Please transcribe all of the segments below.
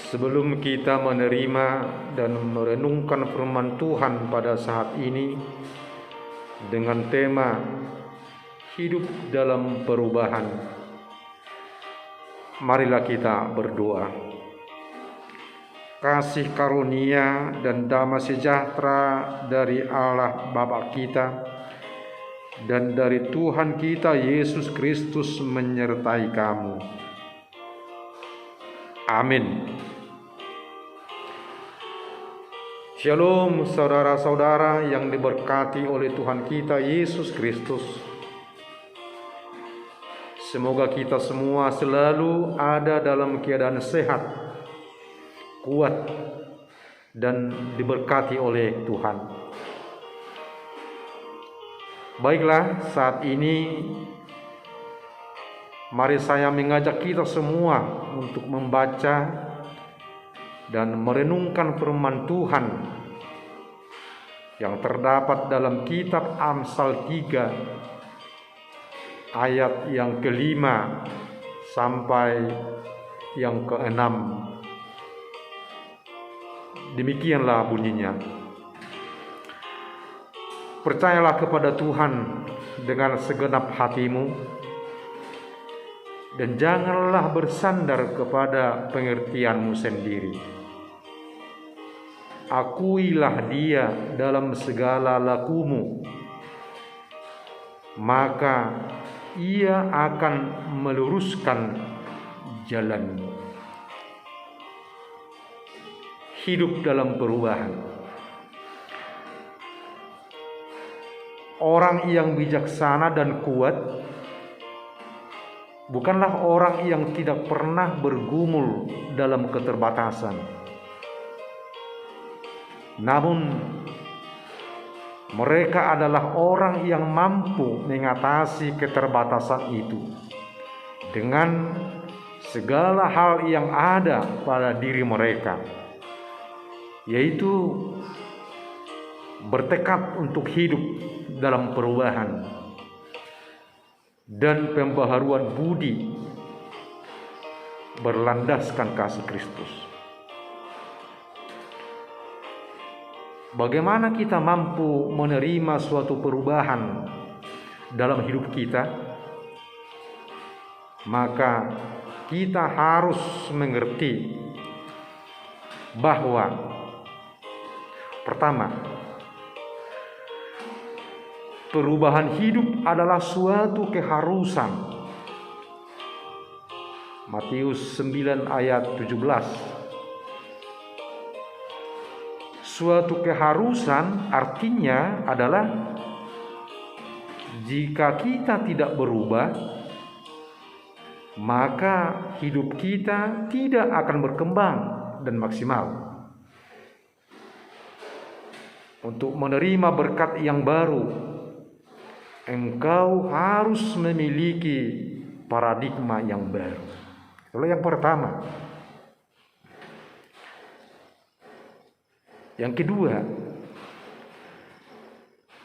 Sebelum kita menerima dan merenungkan firman Tuhan pada saat ini dengan tema hidup dalam perubahan, marilah kita berdoa. Kasih karunia dan damai sejahtera dari Allah Bapa kita dan dari Tuhan kita Yesus Kristus menyertai kamu. Amin. Shalom saudara-saudara yang diberkati oleh Tuhan kita Yesus Kristus. Semoga kita semua selalu ada dalam keadaan sehat, kuat, dan diberkati oleh Tuhan. Baiklah, saat ini mari saya mengajak kita semua untuk membaca dan merenungkan firman Tuhan yang terdapat dalam kitab Amsal 3 ayat yang ke-5 sampai yang ke-6. Demikianlah bunyinya. Percayalah kepada Tuhan dengan segenap hatimu, dan janganlah bersandar kepada pengertianmu sendiri. Akuilah Dia dalam segala lakumu, maka Ia akan meluruskan jalanmu. Hidup dalam perubahan. Orang yang bijaksana dan kuat bukanlah orang yang tidak pernah bergumul dalam keterbatasan. Namun, mereka adalah orang yang mampu mengatasi keterbatasan itu dengan segala hal yang ada pada diri mereka, yaitu bertekad untuk hidup dalam perubahan dan pembaharuan budi berlandaskan kasih Kristus. Bagaimana kita mampu menerima suatu perubahan dalam hidup kita? Maka kita harus mengerti bahwa pertama, perubahan hidup adalah suatu keharusan. Matius 9 ayat 17. Suatu keharusan artinya adalah jika kita tidak berubah, maka hidup kita tidak akan berkembang dan maksimal. Untuk menerima berkat yang baru, engkau harus memiliki paradigma yang baru. Lalu yang pertama. Yang kedua,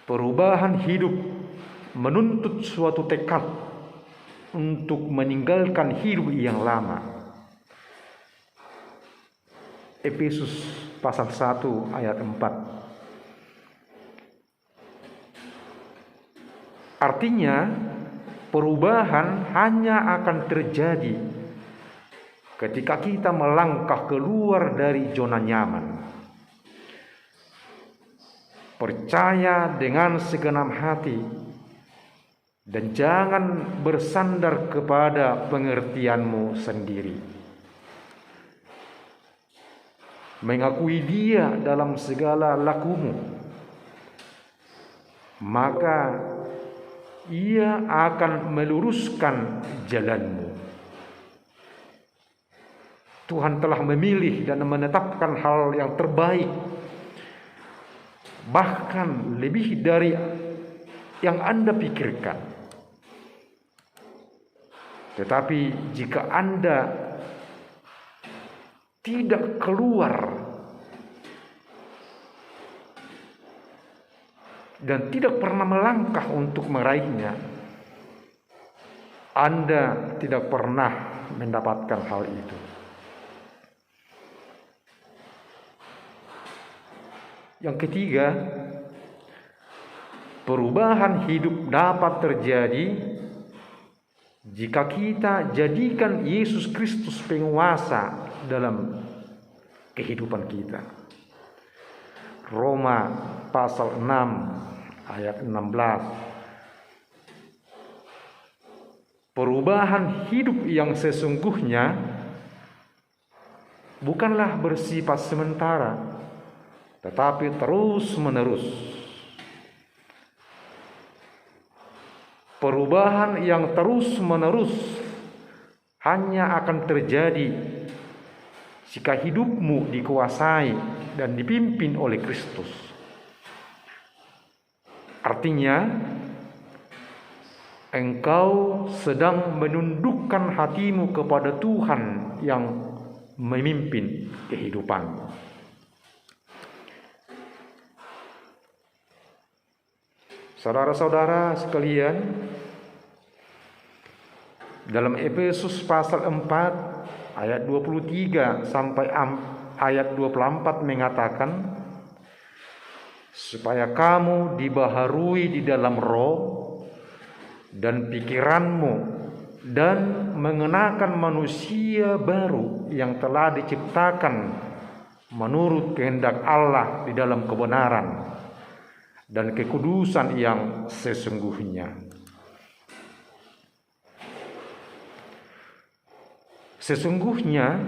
perubahan hidup menuntut suatu tekad untuk meninggalkan hidup yang lama. Efesus pasal 1 ayat 4. Artinya, perubahan hanya akan terjadi ketika kita melangkah keluar dari zona nyaman. Percaya dengan segenap hati dan jangan bersandar kepada pengertianmu sendiri. Mengakui Dia dalam segala lakumu, maka Ia akan meluruskan jalanmu. Tuhan telah memilih dan menetapkan hal yang terbaik, bahkan lebih dari yang Anda pikirkan. Tetapi jika Anda tidak keluar dan tidak pernah melangkah untuk meraihnya, Anda tidak pernah mendapatkan hal itu. Yang ketiga, perubahan hidup dapat terjadi jika kita jadikan Yesus Kristus penguasa dalam kehidupan kita. Roma pasal 6 ayat 16. Perubahan hidup yang sesungguhnya bukanlah bersifat sementara, tetapi terus-menerus. Perubahan yang terus-menerus hanya akan terjadi jika hidupmu dikuasai dan dipimpin oleh Kristus. Artinya, engkau sedang menundukkan hatimu kepada Tuhan yang memimpin kehidupanmu. Saudara-saudara sekalian, dalam Efesus pasal 4 ayat 23 sampai ayat 24 mengatakan, supaya kamu dibaharui di dalam roh dan pikiranmu, dan mengenakan manusia baru yang telah diciptakan menurut kehendak Allah di dalam kebenaran dan kekudusan yang sesungguhnya. Sesungguhnya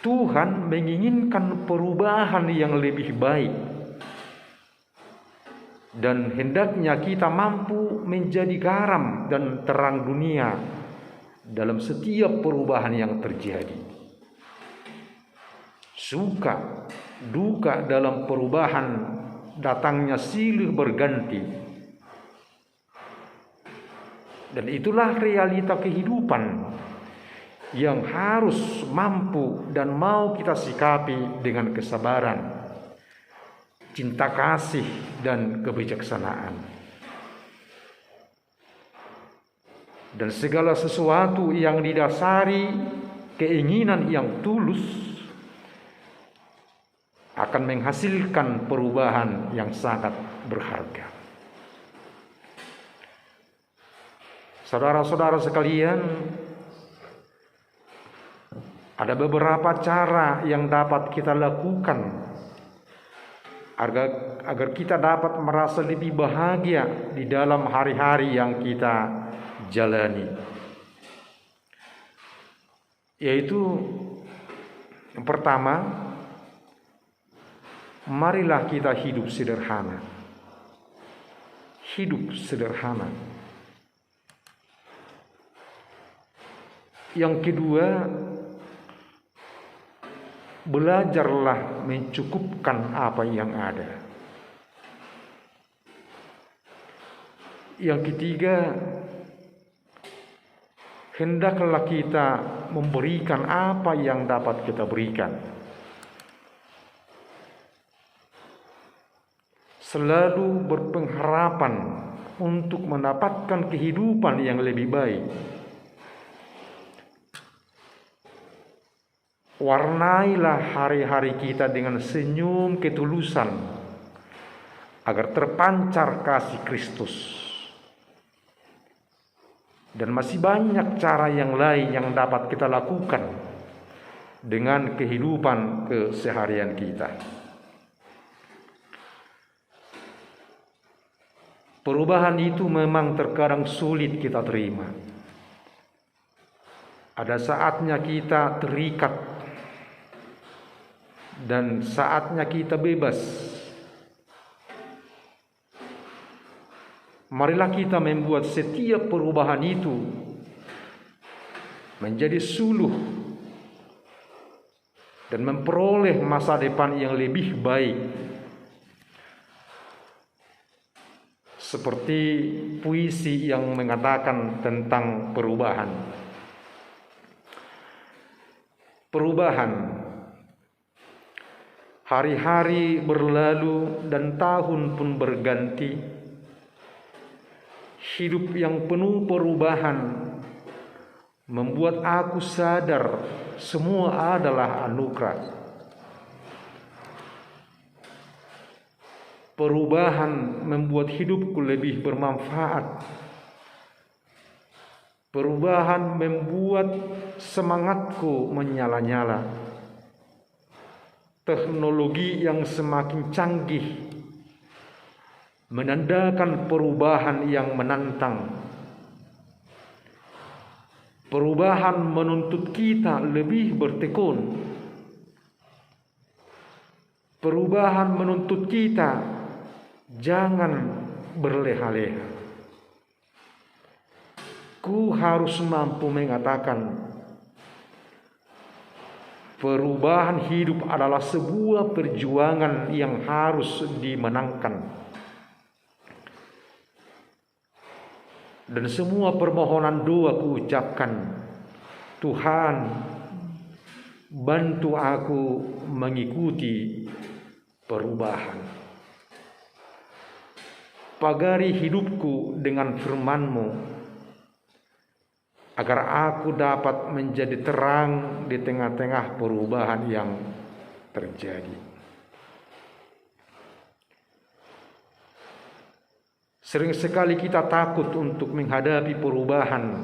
Tuhan menginginkan perubahan yang lebih baik, dan hendaknya kita mampu menjadi garam dan terang dunia dalam setiap perubahan yang terjadi. Suka, duka dalam perubahan datangnya silih berganti. Dan itulah realita kehidupan yang harus mampu dan mau kita sikapi dengan kesabaran, cinta kasih, dan kebijaksanaan. Dan segala sesuatu yang didasari keinginan yang tulus akan menghasilkan perubahan yang sangat berharga. Saudara-saudara sekalian, ada beberapa cara yang dapat kita lakukan agar kita dapat merasa lebih bahagia di dalam hari-hari yang kita jalani. Yaitu, yang pertama, marilah kita hidup sederhana. Hidup sederhana. Yang kedua, belajarlah mencukupkan apa yang ada. Yang ketiga, hendaklah kita memberikan apa yang dapat kita berikan. Selalu berpengharapan untuk mendapatkan kehidupan yang lebih baik. Warnailah hari-hari kita dengan senyum ketulusan agar terpancar kasih Kristus. Dan masih banyak cara yang lain yang dapat kita lakukan dengan kehidupan keseharian kita. Perubahan itu memang terkadang sulit kita terima. Ada saatnya kita terikat dan saatnya kita bebas. Marilah kita membuat setiap perubahan itu menjadi suluh dan memperoleh masa depan yang lebih baik. Seperti puisi yang mengatakan tentang perubahan. Perubahan. Hari-hari berlalu dan tahun pun berganti. Hidup yang penuh perubahan membuat aku sadar semua adalah anugerah. Perubahan membuat hidupku lebih bermanfaat. Perubahan membuat semangatku menyala-nyala. Teknologi yang semakin canggih menandakan perubahan yang menantang. Perubahan menuntut kita lebih bertekun. Perubahan menuntut kita jangan berleha-leha. Ku harus mampu mengatakan, perubahan hidup adalah sebuah perjuangan yang harus dimenangkan. Dan semua permohonan doa ku ucapkan, Tuhan, bantu aku mengikuti perubahan. Pagari hidupku dengan firman-Mu, agar aku dapat menjadi terang di tengah-tengah perubahan yang terjadi. Sering sekali kita takut untuk menghadapi perubahan,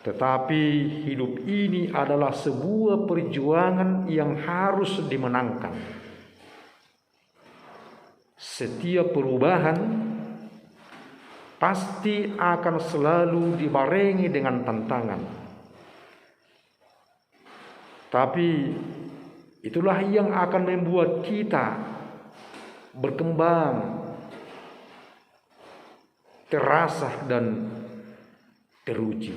tetapi hidup ini adalah sebuah perjuangan yang harus dimenangkan. Setiap perubahan pasti akan selalu dibarengi dengan tantangan. Tapi itulah yang akan membuat kita berkembang, terasah dan teruji.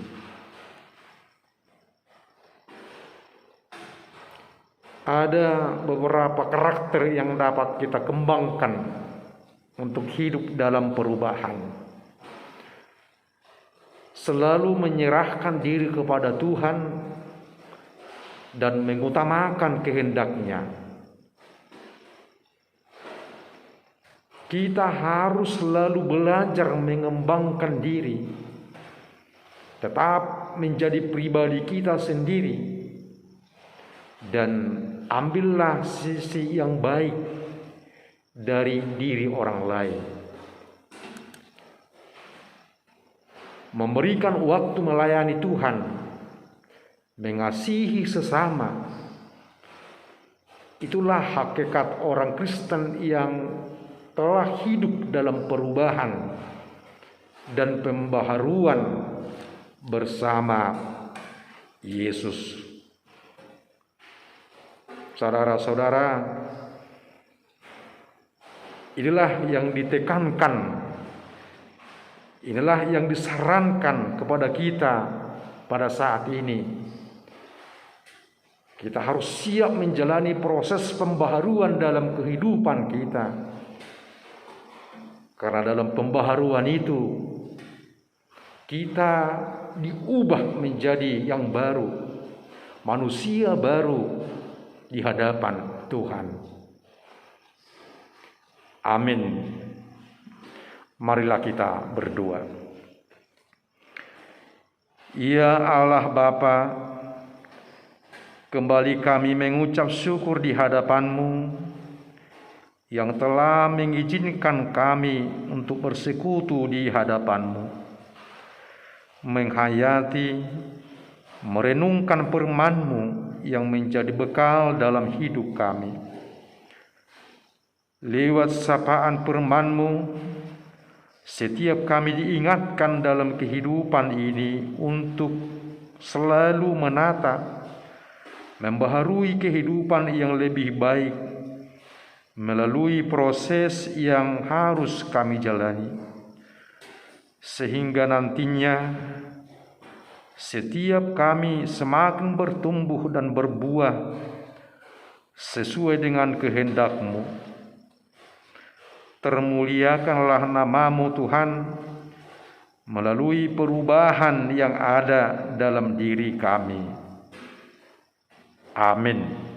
Ada beberapa karakter yang dapat kita kembangkan untuk hidup dalam perubahan. Selalu menyerahkan diri kepada Tuhan dan mengutamakan kehendak-Nya. Kita harus selalu belajar mengembangkan diri, tetap menjadi pribadi kita sendiri, dan ambillah sisi yang baik dari diri orang lain. Memberikan waktu melayani Tuhan, mengasihi sesama, itulah hakikat orang Kristen yang telah hidup dalam perubahan dan pembaharuan bersama Yesus. Saudara-saudara, inilah yang ditekankan, inilah yang disarankan kepada kita pada saat ini. Kita harus siap menjalani proses pembaharuan dalam kehidupan kita. Karena dalam pembaharuan itu kita diubah menjadi yang baru, manusia baru di hadapan Tuhan. Amin. Marilah kita berdoa. Ya Allah Bapa, kembali kami mengucap syukur di hadapan-Mu yang telah mengizinkan kami untuk bersekutu di hadapan-Mu, menghayati, merenungkan firman-Mu yang menjadi bekal dalam hidup kami. Lewat sapaan firman-Mu, setiap kami diingatkan dalam kehidupan ini untuk selalu menata, membaharui kehidupan yang lebih baik melalui proses yang harus kami jalani, sehingga nantinya setiap kami semakin bertumbuh dan berbuah sesuai dengan kehendak-Mu. Termuliakanlah nama-Mu Tuhan melalui perubahan yang ada dalam diri kami. Amin.